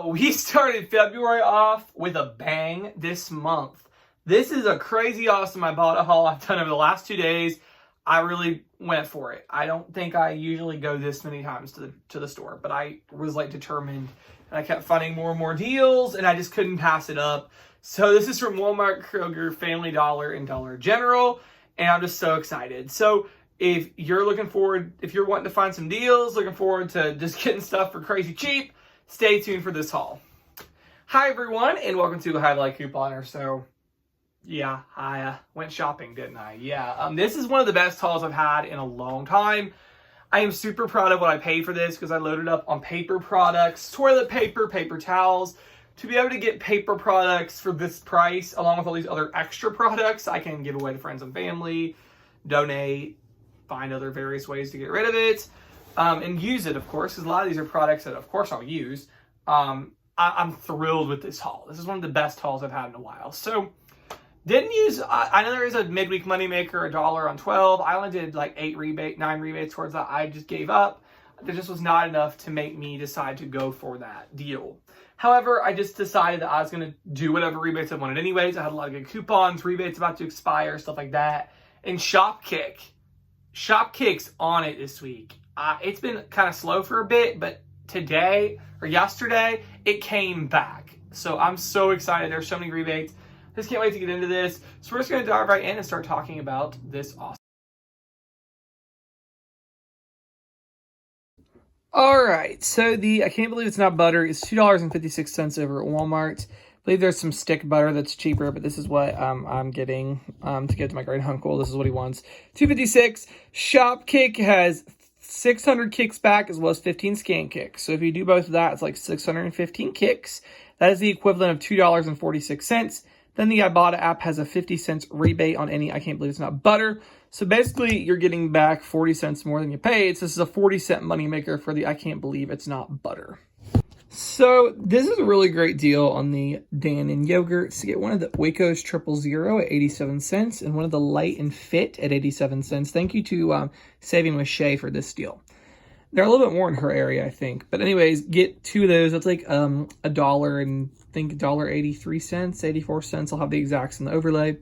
So we started February off with a bang this month. This is a crazy awesome Ibotta haul I've done over the last 2 days. I really went for it. I don't think I usually go this many times to the store, but I was like determined, and I kept finding more and more deals, and I just couldn't pass it up. So this is from Walmart, Kroger, Family Dollar, and Dollar General, and I'm just so excited. So if you're wanting to find some deals, looking forward to just getting stuff for crazy cheap, stay tuned for this haul. Hi everyone, and welcome to Highlight Couponer. So yeah, I went shopping, didn't I? Yeah, this is one of the best hauls I've had in a long time. I am super proud of what I paid for this because I loaded up on paper products, toilet paper, paper towels. To be able to get paper products for this price, along with all these other extra products, I can give away to friends and family, donate, find other various ways to get rid of it, and use it, of course, because a lot of these are products that, of course, I'll use. I'm thrilled with this haul. This is one of the best hauls I've had in a while. So, I know there is a midweek moneymaker, $1 on 12. I only did like 9 rebates towards that. I just gave up. There just was not enough to make me decide to go for that deal. However, I just decided that I was going to do whatever rebates I wanted anyways. I had a lot of good coupons, rebates about to expire, stuff like that. And Shopkick's on it this week. It's been kind of slow for a bit, but yesterday, it came back. So I'm so excited. There's so many rebates. Just can't wait to get into this. So we're just going to dive right in and start talking about this awesome. All right, so I can't believe it's not butter, is $2.56 over at Walmart. I believe there's some stick butter that's cheaper, but this is what I'm getting to give to my great uncle. This is what he wants. $2.56. Shopkick has 600 kicks back as well as 15 scan kicks. So if you do both of that, it's like 615 kicks. That is the equivalent of $2.46. Then the Ibotta app has a 50 cents rebate on any I can't believe it's not butter. So basically, you're getting back 40 cents more than you paid. So this is a 40-cent moneymaker for the I can't believe it's not butter. So this is a really great deal on the Dannon yogurts. To get one of the Waco's 000 at 87 cents and one of the Light and Fit at 87 cents. Thank you to Saving with Shay for this deal. They're a little bit more in her area, I think. But anyways, get 2 of those. That's like $1 and I think $1.83, 84 cents. I'll have the exacts in the overlay.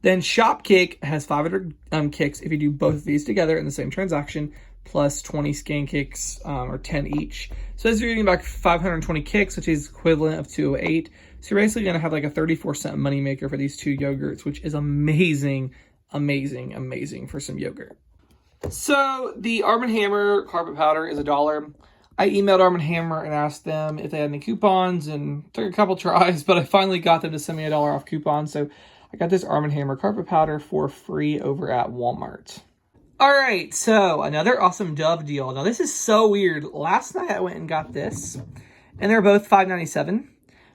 Then Shopkick has 500 kicks if you do both of these together in the same transaction, plus 20 scan kicks, or 10 each. So as you're getting back 520 kicks, which is equivalent of 208. So you're basically going to have like a 34-cent moneymaker for these 2 yogurts, which is amazing, amazing, amazing for some yogurt. So the Arm & Hammer carpet powder is $1. I emailed Arm & Hammer and asked them if they had any coupons and took a couple tries, but I finally got them to send me a $1 off coupon. So I got this Arm & Hammer carpet powder for free over at Walmart. All right, so another awesome Dove deal. Now this is so weird. Last night I went and got this, and they're both $5.97.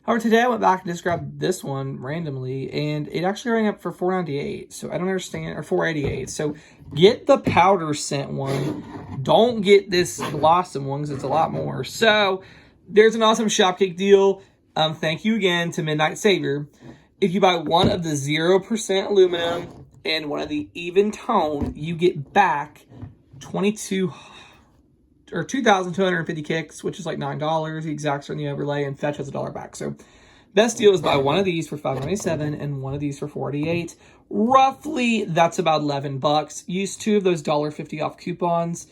However, today I went back and just grabbed this one randomly, and it actually rang up for $4.98. So I don't understand, or $4.88. So get the powder scent one. Don't get this Blossom one because it's a lot more. So there's an awesome Shopkick deal. Thank you again to Midnight Savior. If you buy one of the 0% aluminum and one of the even tone, you get back 2,250 kicks, which is like $9. The exacts are in the overlay, and Fetch has $1 back. So best deal is buy one of these for $5.97 and one of these for $4.88. Roughly, that's about $11. Use 2 of those $1.50 off coupons,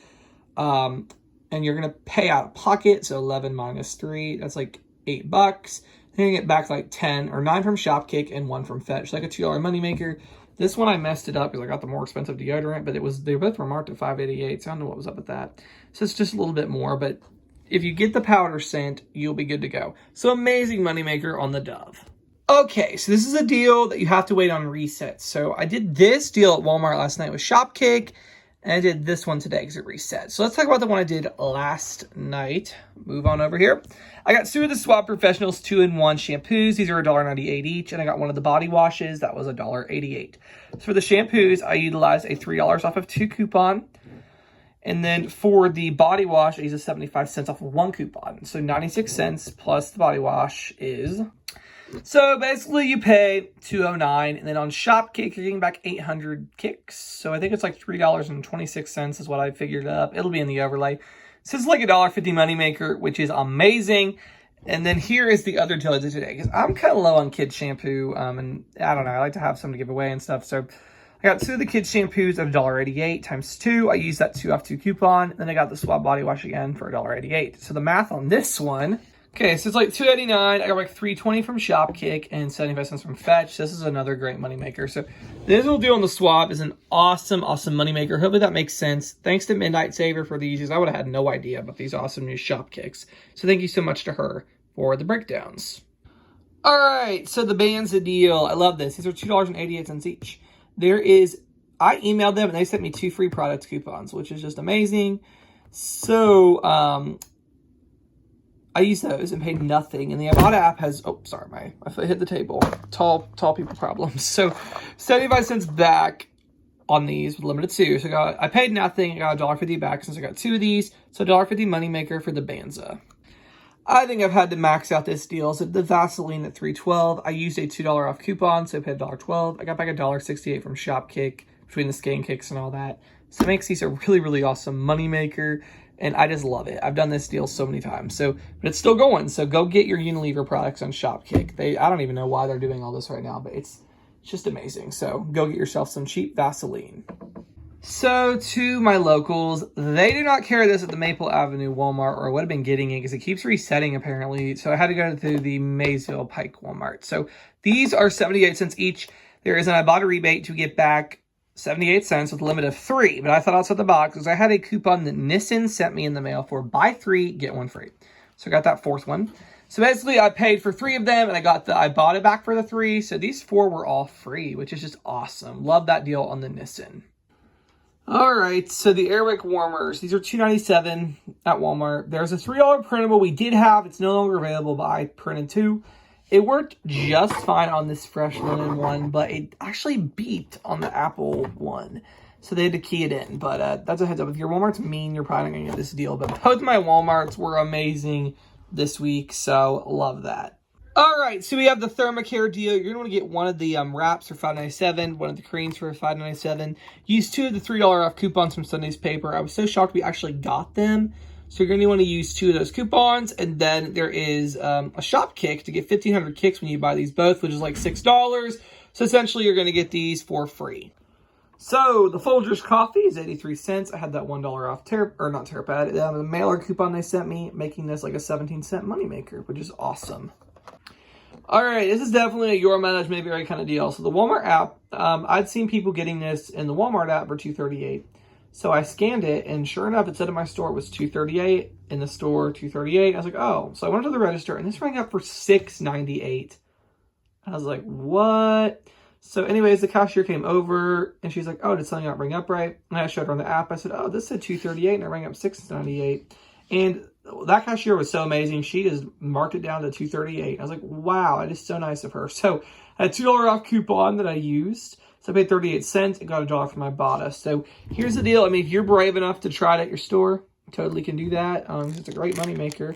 and you're gonna pay out of pocket. So 11 minus 3, that's like $8. Then you get back like 10 or 9 from Shopkick and 1 from Fetch, like a $2 moneymaker. This one I messed it up because I got the more expensive deodorant, but they both were marked at $5.88, so I don't know what was up with that. So it's just a little bit more, but if you get the powder scent, you'll be good to go. So amazing moneymaker on the Dove. Okay, so this is a deal that you have to wait on resets. So I did this deal at Walmart last night with Shopkick, and I did this one today because it reset. So let's talk about the one I did last night. Move on over here. I got 2 of the Swap Professionals 2-in-1 shampoos. These are $1.98 each. And I got one of the body washes. That was $1.88. So for the shampoos, I utilized a $3 off of 2 coupon. And then for the body wash, I used a 75 cents off of 1 coupon. So 96 cents plus the body wash is... So basically you pay $2.09, and then on Shopkick you're getting back 800 kicks. So I think it's like $3.26 is what I figured up. It'll be in the overlay. So it's like a $1.50 moneymaker, which is amazing. And then here is the other deal I did today, because I'm kind of low on kids shampoo, and I don't know, I like to have some to give away and stuff. So I got 2 of the kids shampoos at $1.88 times 2. I used that 2 off 2 coupon. Then I got the Swab body wash again for $1.88. So the math on this one, okay, so it's like $2.89. I got like $3.20 from Shopkick and 75 cents from Fetch. This is another great moneymaker. So this little deal on the Swab is an awesome, awesome moneymaker. Hopefully that makes sense. Thanks to Midnight Saver for these. I would have had no idea about these awesome new Shopkicks. So thank you so much to her for the breakdowns. All right, so the Banza deal. I love this. These are $2.88 each. I emailed them and they sent me 2 free product coupons, which is just amazing. So I used those and paid nothing. And the Ibotta app has, oh, sorry, my foot hit the table. Tall people problems. So 75 cents back on these with limited 2. So I paid nothing. I got $1.50 back since I got 2 of these. So $1.50 moneymaker for the Banza. I think I've had to max out this deal. So the Vaseline at $3.12. I used a $2 off coupon, so I paid $1.12. I got back $1.68 from Shopkick between the skin kicks and all that. So it makes these a really, really awesome moneymaker, and I just love it. I've done this deal so many times. But it's still going. So go get your Unilever products on Shopkick. I don't even know why they're doing all this right now, but it's just amazing. So go get yourself some cheap Vaseline. So to my locals, they do not carry this at the Maple Avenue Walmart, or I would have been getting it because it keeps resetting apparently. So I had to go to the Maysville Pike Walmart. So these are 78 cents each. There is an Ibotta rebate to get back 78 cents with a limit of 3. But I thought outside the box because I had a coupon that Nissan sent me in the mail for buy 3, get 1 free. So I got that 4th one. So basically I paid for 3 of them and I got the Ibotta back for the 3. So these 4 were all free, which is just awesome. Love that deal on the Nissan. All right, so the Airwick warmers, these are $2.97 at Walmart. There's a $3 printable we did have. It's no longer available, but I printed 2. It worked just fine on this fresh linen one, but it actually beeped on the Apple one. So they had to key it in, but that's a heads up. If your Walmart's mean, you're probably not going to get this deal. But both my Walmarts were amazing this week, so love that. All right, so we have the Thermacare deal. You're going to want to get one of the wraps for $5.97, one of the creams for $5.97. Use 2 of the $3 off coupons from Sunday's paper. I was so shocked we actually got them. So you're going to want to use 2 of those coupons. And then there is a Shopkick to get 1,500 kicks when you buy these both, which is like $6. So essentially you're going to get these for free. So the Folgers coffee is 83 cents. I had that $1 off Terrapad. The mailer coupon they sent me, making this like a 17-cent moneymaker, which is awesome. All right, this is definitely a your mileage maybe right kind of deal. So the Walmart app, I'd seen people getting this in the Walmart app for $2.38. So I scanned it, and sure enough, it said in my store it was $2.38. In the store, $2.38. I was like, oh. So I went to the register, and this rang up for $6.98. I was like, what? So anyways, the cashier came over, and she's like, oh, did something not ring up right? And I showed her on the app. I said, oh, this said $2.38, and it rang up $6.98. And that cashier was so amazing. She just marked it down to $2.38. I was like, wow, that is so nice of her. So I had a $2 off coupon that I used. So I paid 38 cents and got $1 for my Ibotta. So here's the deal. I mean, if you're brave enough to try it at your store, you totally can do that. It's a great moneymaker.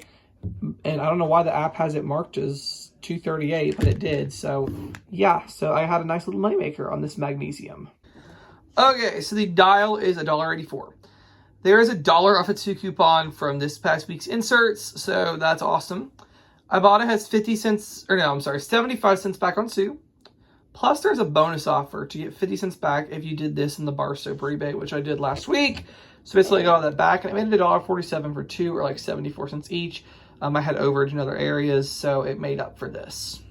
And I don't know why the app has it marked as $2.38, but it did. So yeah, so I had a nice little moneymaker on this magnesium. Okay, so the dial is $1.84. There is a $1 off a 2 coupon from this past week's inserts, so that's awesome. Ibotta has 75 cents back on 2. Plus, there's a bonus offer to get 50 cents back if you did this in the bar soap rebate, which I did last week. So basically, I got all that back, and I made it $1.47 for 2, or like 74 cents each. I had overage in other areas, so it made up for this.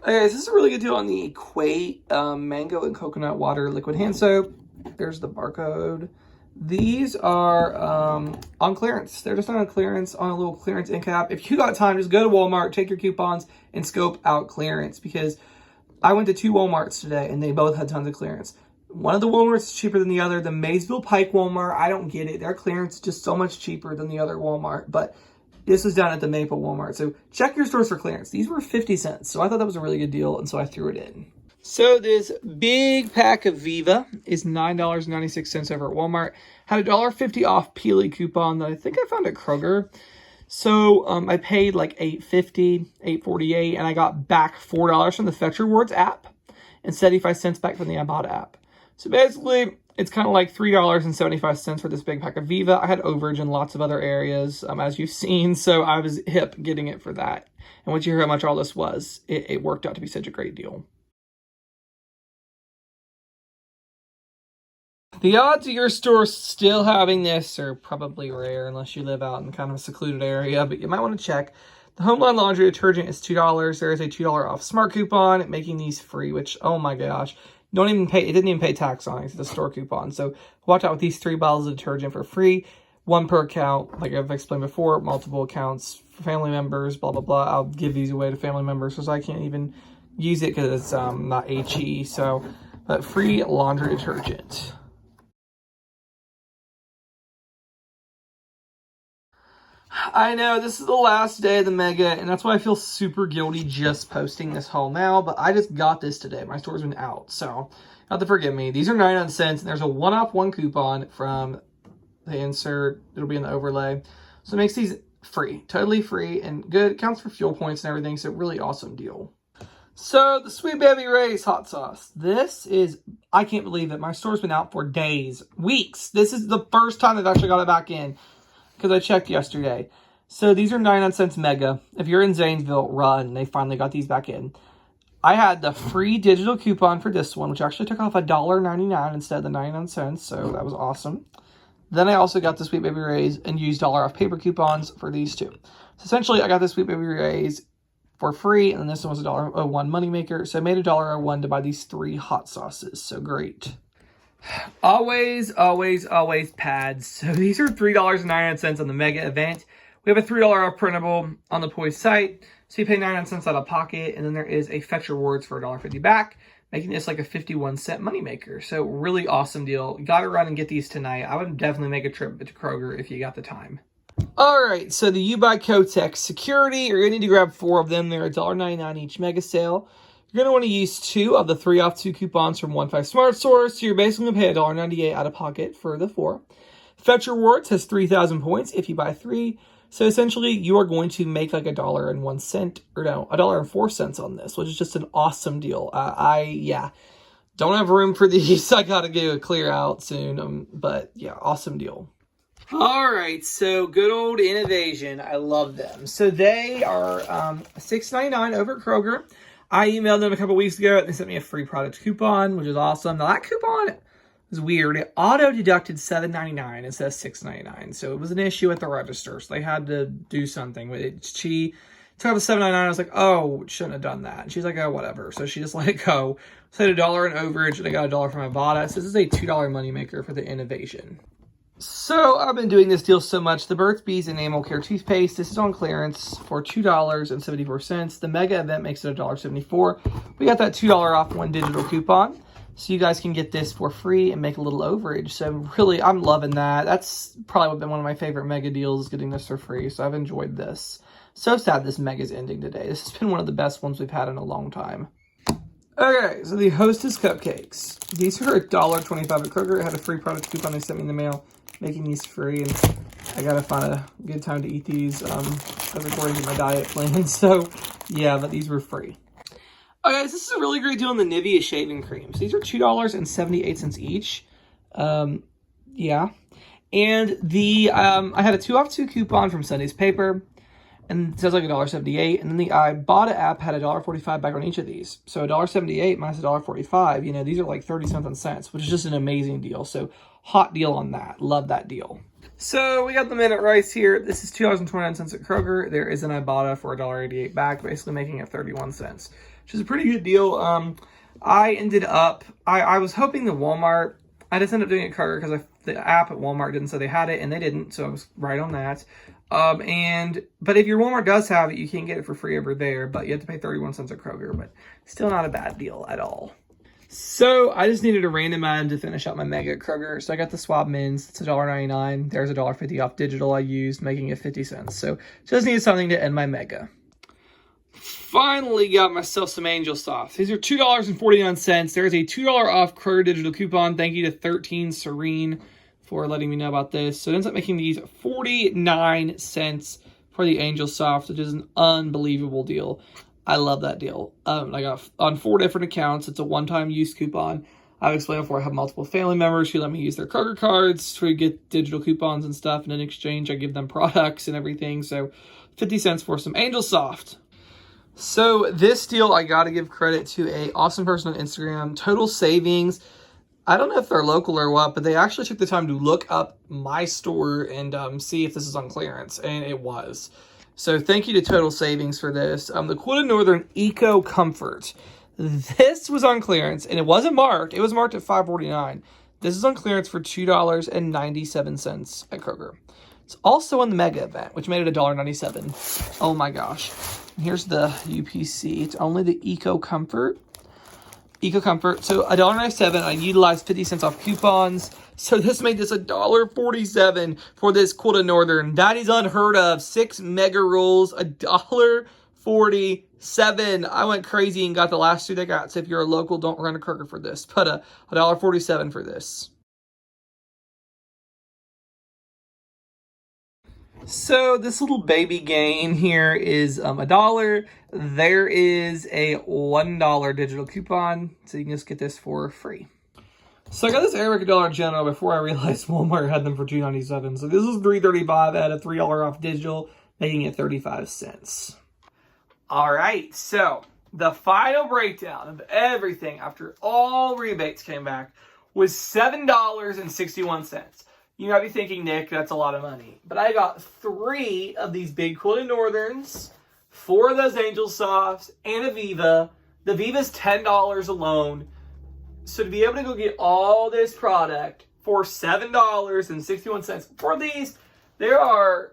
Okay, this is a really good deal on the Equate mango and coconut water liquid hand soap. There's the barcode. These are on clearance. They're just on clearance, on a little clearance end cap. If you got time, just go to Walmart, take your coupons, and scope out clearance. Because I went to 2 Walmarts today, and they both had tons of clearance. One of the Walmarts is cheaper than the other. The Maysville Pike Walmart, I don't get it. Their clearance is just so much cheaper than the other Walmart. But this was down at the Maple Walmart. So check your stores for clearance. These were 50 cents. So I thought that was a really good deal, and so I threw it in. So this big pack of Viva is $9.96 over at Walmart. Had a $1.50 off Peely coupon that I think I found at Kroger. So I paid like $8.50, $8.48, and I got back $4 from the Fetch Rewards app and 75 cents back from the Ibotta app. So basically, It's kind of like $3.75 for this big pack of Viva. I had overage in lots of other areas, as you've seen, so I was hip getting it for that. And once you hear how much all this was, it worked out to be such a great deal. The odds of your store still having this are probably rare unless you live out in kind of a secluded area, but you might want to check. The Homeland Laundry Detergent is $2. There is a $2 off smart coupon making these free, which, oh my gosh, it didn't even pay tax on it. It's a store coupon. So watch out with these 3 bottles of detergent for free. 1 per account, like I've explained before, multiple accounts for family members, blah, blah, blah. I'll give these away to family members because I can't even use it because it's not HE. So, but free laundry detergent. I know, this is the last day of the Mega, and that's why I feel super guilty just posting this haul now, but I just got this today. My store's been out, so you have to forgive me. These are 99 cents, and there's a 1-off-1 coupon from the insert. It'll be in the overlay. So it makes these free, totally free, and good. It counts for fuel points and everything, so really awesome deal. So, the Sweet Baby Ray's hot sauce. This is, I can't believe it. My store's been out for days, weeks. This is the first time I've actually got it back in, because I checked yesterday. So these are 99 cents Mega. If you're in Zanesville, run. They finally got these back in. I had the free digital coupon for this one, which actually took off $1.99 instead of the 99 cents. So that was awesome. Then I also got the Sweet Baby Ray's and used $1 off paper coupons for these two. So essentially, I got the Sweet Baby Ray's for free, and then this one was a $1.01 moneymaker. So I made a $1.01 to buy these 3 hot sauces. So great. Always, always, always pads. So these are $3.99 on the Mega event. We have a $3 off printable on the Poise site. So you pay 99 cents out of pocket. And then there is a Fetch Rewards for $1.50 back, making this like a 51-cent moneymaker. So really awesome deal. You got to run and get these tonight. I would definitely make a trip to Kroger if you got the time. All right, so the U by Kotex Security, you're going to need to grab 4 of them. They're $1.99 each Mega sale. You're going to want to use 2 of the 3-off-2 coupons from 1-5 Smart Source. So you're basically going to pay $1.98 out of pocket for the 4. Fetch Rewards has 3,000 points if you buy 3. So essentially, you are going to make like $1.01 or no, $1.04 on this, which is just an awesome deal. Don't have room for these. I got to do a clear out soon. But yeah, awesome deal. All right, so good old Innovation. I love them. So they are $6.99 over at Kroger. I emailed them a couple weeks ago. They sent me a free product coupon, which is awesome. Now, that coupon is weird. It auto-deducted $7.99 instead of $6.99. So it was an issue at the register. So they had to do something with it. She took off the $7.99. I was like, oh, shouldn't have done that. And she's like, oh, whatever. So she just let it go. So I had $1 in overage, and I got $1 from Ibotta. So this is a $2 moneymaker for the Innovation. So I've been doing this deal so much. The Burt's Bees Enamel Care Toothpaste. This is on clearance for $2.74. The Mega event makes it $1.74. We got that $2 off 1 digital coupon. So you guys can get this for free and make a little overage. So really, I'm loving that. That's probably been one of my favorite Mega deals, getting this for free. So I've enjoyed this. So sad this Mega's ending today. This has been one of the best ones we've had in a long time. Okay, so the Hostess Cupcakes. These are $1.25 at Kroger. I had a free product coupon they sent me in the mail, making these free, and I gotta find a good time to eat these according to my diet plan. So yeah, but these were free. Okay, this is a really great deal on the Nivea shaving creams. These are $2.78 each. Yeah, and the I had a 2-off-2 coupon from Sunday's Paper, and it says like $1.78. And then the Ibotta app had $1.45 back on each of these. So $1.78 minus $1.45. You know, these are like 30-something cents, which is just an amazing deal. So hot deal on that. Love that deal. So we got the Minute Rice here. This is $2.29 at Kroger. There is an Ibotta for $1.88 back, basically making it 31 cents, which is a pretty good deal. I ended up, I was hoping the Walmart, I just ended up doing it at Kroger because the app at Walmart didn't say they had it, and they didn't, so I was right on that. But if your Walmart does have it, you can get it for free over there, but you have to pay 31 cents at Kroger, but still not a bad deal at all. So I just needed a random item to finish out my Mega at Kroger. So I got the Swab Mints. It's $1.99. There's $1.50 off digital I used, making it 50 cents. So just needed something to end my Mega. Finally got myself some Angel Softs. These are $2.49. There's a $2 off Kroger digital coupon. Thank you to 13 Serene for letting me know about this. So it ends up making these 49 cents for the Angel Softs, which is an unbelievable deal. I love that deal. I got on 4 different accounts. It's a one-time use coupon. I've explained before, I have multiple family members who let me use their Kroger cards to get digital coupons and stuff, and in exchange I give them products and everything. So 50 cents for some Angel Soft. So this deal, I got to give credit to a awesome person on Instagram, Total Savings. I don't know if they're local or what, but they actually took the time to look up my store and see if this is on clearance, and it was. So thank you to Total Savings for this. The Quilted Northern Eco Comfort. This was on clearance, and it wasn't marked. It was marked at $5.49. This is on clearance for $2.97 at Kroger. It's also on the mega event, which made it $1.97. Oh my gosh. Here's the UPC. It's only the Eco Comfort. So $1.97. I utilized 50 cents off coupons. So this made this $1.47 for this Quilted Northern. That is unheard of. 6 mega rolls, $1.47. I went crazy and got the last 2 they got. So if you're a local, don't run to Kroger for this. But $1.47 for this. So this little baby gain here is $1. There is a $1 digital coupon, so you can just get this for free. So I got this Eric Dollar General before I realized Walmart had them for $2.97. So this is $3.35 at a $3 off digital, making it 35 cents. All right, so the final breakdown of everything after all rebates came back was $7.61. You might be thinking, Nick, that's a lot of money. But I got 3 of these big Quilted Northerns, 4 of those Angel Softs, and a Viva. The Viva's $10 alone. So to be able to go get all this product for $7.61. For these, there are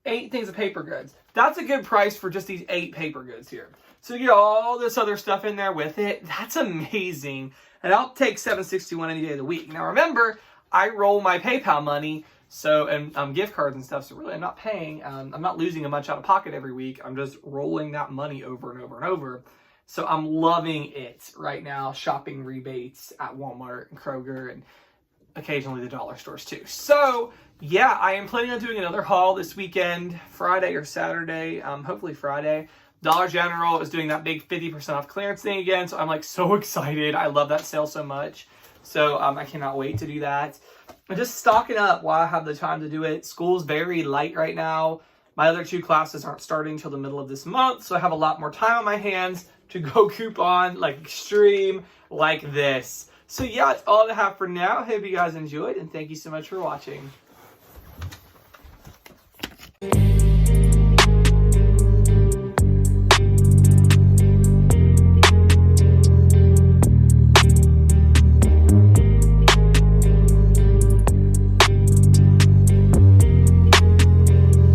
8 things of paper goods. That's a good price for just these 8 paper goods here. So you get all this other stuff in there with it. That's amazing. And I'll take $7.61 any day of the week. Now remember, I roll my PayPal money, so and gift cards and stuff. So really, I'm not paying. I'm not losing a bunch out of pocket every week. I'm just rolling that money over and over and over. So I'm loving it right now. Shopping rebates at Walmart and Kroger and occasionally the dollar stores too. So yeah, I am planning on doing another haul this weekend, Friday or Saturday. Hopefully Friday. Dollar General is doing that big 50% off clearance thing again. So I'm like so excited. I love that sale so much. So I cannot wait to do that. I'm just stocking up while I have the time to do it. School's very light right now. My other 2 classes aren't starting until the middle of this month, so I have a lot more time on my hands to go coupon like extreme like this. So yeah, that's all I have for now. Hope you guys enjoyed, and thank you so much for watching.